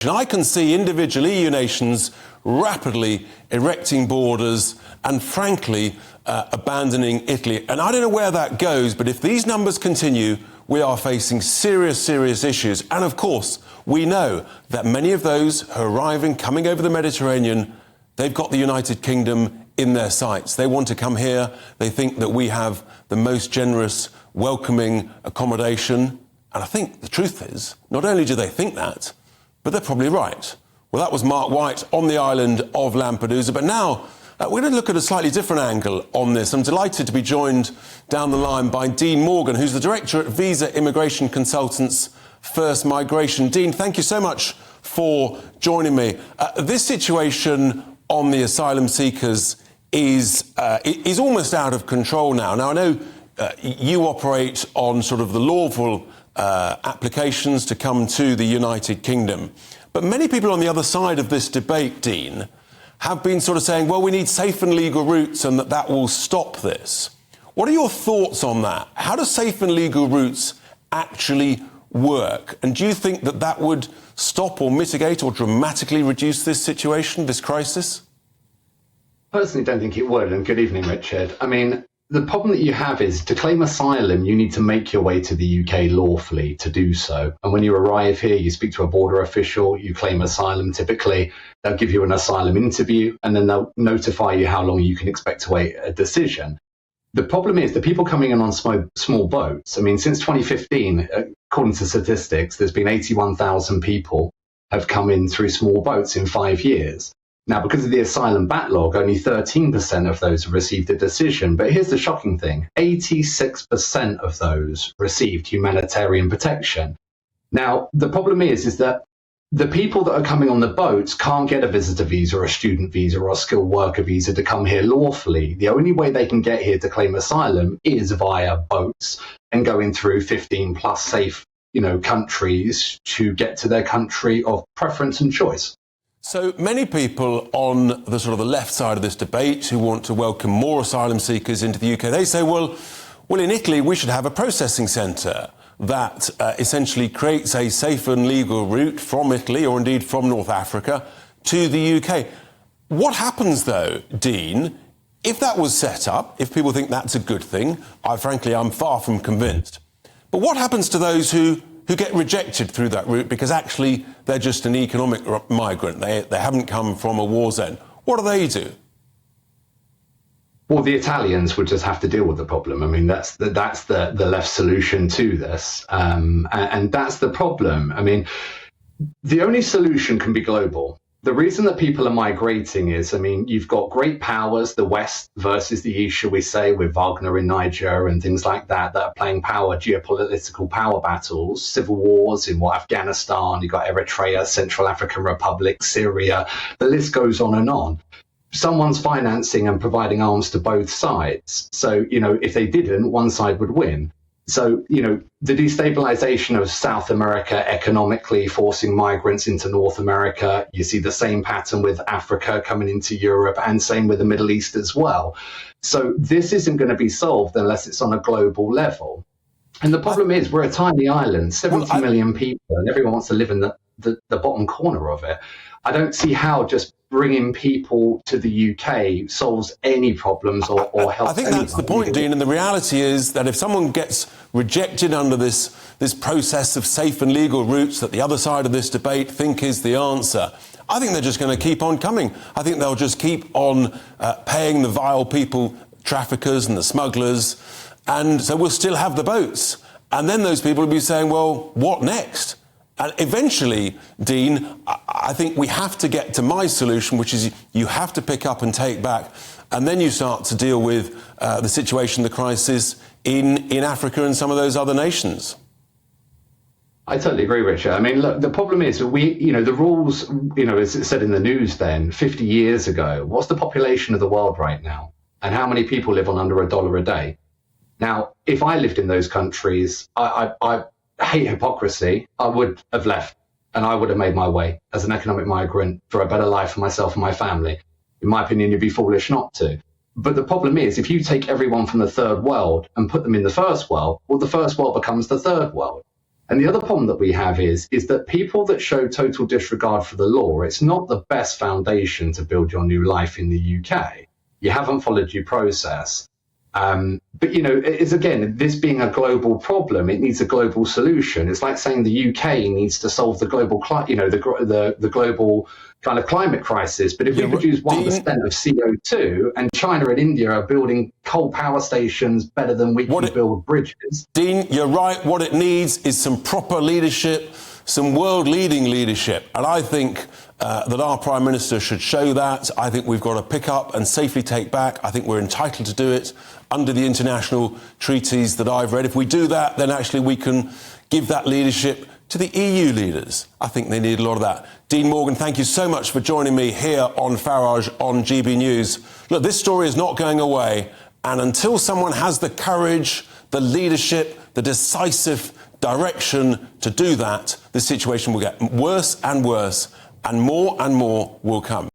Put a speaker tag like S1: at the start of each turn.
S1: I can see individual EU nations rapidly erecting borders and, frankly, abandoning Italy. And I don't know where that goes, but if these numbers continue, we are facing serious issues. And, of course, we know that many of those who are arriving, coming over the Mediterranean, they've got the United Kingdom in their sights. They want to come here. They think that we have the most generous, welcoming accommodation. And I think the truth is, not only do they think that, but they're probably right. Well, that was Mark White on the island of Lampedusa. But now we're going to look at a slightly different angle on this. I'm delighted to be joined down the line by Dean Morgan, who's the director at Visa Immigration Consultants First Migration. Dean, thank you so much for joining me. This situation on the asylum seekers is almost out of control now. Now, I know you operate on sort of the lawful applications to come to the United Kingdom. But many people on the other side of this debate, Dean, have been sort of saying, well, we need safe and legal routes and that will stop this. What are your thoughts on that? How do safe and legal routes actually work? And do you think that would stop or mitigate or dramatically reduce this situation, this crisis?
S2: Personally, don't think it would. And good evening, Richard. I mean, the problem that you have is to claim asylum, you need to make your way to the UK lawfully to do so. And when you arrive here, you speak to a border official, you claim asylum. Typically, they'll give you an asylum interview and then they'll notify you how long you can expect to wait a decision. The problem is the people coming in on small boats. I mean, since 2015, according to statistics, there's been 81,000 people have come in through small boats in 5 years. Now, because of the asylum backlog, only 13% of those have received a decision. But here's the shocking thing. 86% of those received humanitarian protection. Now, the problem is that the people that are coming on the boats can't get a visitor visa or a student visa or a skilled worker visa to come here lawfully. The only way they can get here to claim asylum is via boats and going through 15 plus safe, countries to get to their country of preference and choice.
S1: So many people on the sort of the left side of this debate who want to welcome more asylum seekers into the UK, they say, well, in Italy, we should have a processing centre that essentially creates a safe and legal route from Italy or indeed from North Africa to the UK. What happens, though, Dean, if that was set up, if people think that's a good thing? I'm far from convinced. But what happens to those who get rejected through that route because actually they're just an economic migrant? They haven't come from a war zone. What do they do?
S2: Well, the Italians would just have to deal with the problem. I mean, that's the left solution to this. And that's the problem. I mean, the only solution can be global. The reason that people are migrating is, you've got great powers, the West versus the East, shall we say, with Wagner in Niger and things like that are playing geopolitical power battles, civil wars in Afghanistan, you've got Eritrea, Central African Republic, Syria, the list goes on and on. Someone's financing and providing arms to both sides. So, if they didn't, one side would win. So, the destabilization of South America economically, forcing migrants into North America. You see the same pattern with Africa coming into Europe and same with the Middle East as well. So this isn't going to be solved unless it's on a global level. And the problem is we're a tiny island, 70 million people, and everyone wants to live in the bottom corner of it. I don't see how just bringing people to the UK solves any problems or helps.
S1: I think that's the point, Dean. And the reality is that if someone gets rejected under this process of safe and legal routes that the other side of this debate think is the answer, I think they're just going to keep on coming. I think they'll just keep on paying the vile people, traffickers and the smugglers. And so we'll still have the boats. And then those people will be saying, well, what next? And eventually, Dean, I think we have to get to my solution, which is you have to pick up and take back, and then you start to deal with the situation, the crisis in Africa and some of those other nations.
S2: I totally agree, Richard. Look, the problem is the rules, as it said in the news then, 50 years ago, what's the population of the world right now? And how many people live on under $1 a day? Now, if I lived in those countries, I hate hypocrisy. I would have left and I would have made my way as an economic migrant for a better life for myself and my family. In my opinion, you'd be foolish not to. But the problem is, if you take everyone from the third world and put them in the first world, well, the first world becomes the third world. And the other problem that we have is that people that show total disregard for the law, it's not the best foundation to build your new life in the UK. You haven't followed due process. But, you know, it's, again, this being a global problem, it needs a global solution. It's like saying the UK needs to solve the global, the global kind of climate crisis. But if we produce 1% of CO2 and China and India are building coal power stations better than we can build bridges.
S1: Dean, you're right. What it needs is some proper leadership, some world-leading leadership. And I think that our Prime Minister should show that. I think we've got to pick up and safely take back. I think we're entitled to do it under the international treaties that I've read. If we do that, then actually we can give that leadership to the EU leaders. I think they need a lot of that. Dean Morgan, thank you so much for joining me here on Farage on GB News. Look, this story is not going away. And until someone has the courage, the leadership, the decisive direction to do that, the situation will get worse and worse, and more will come.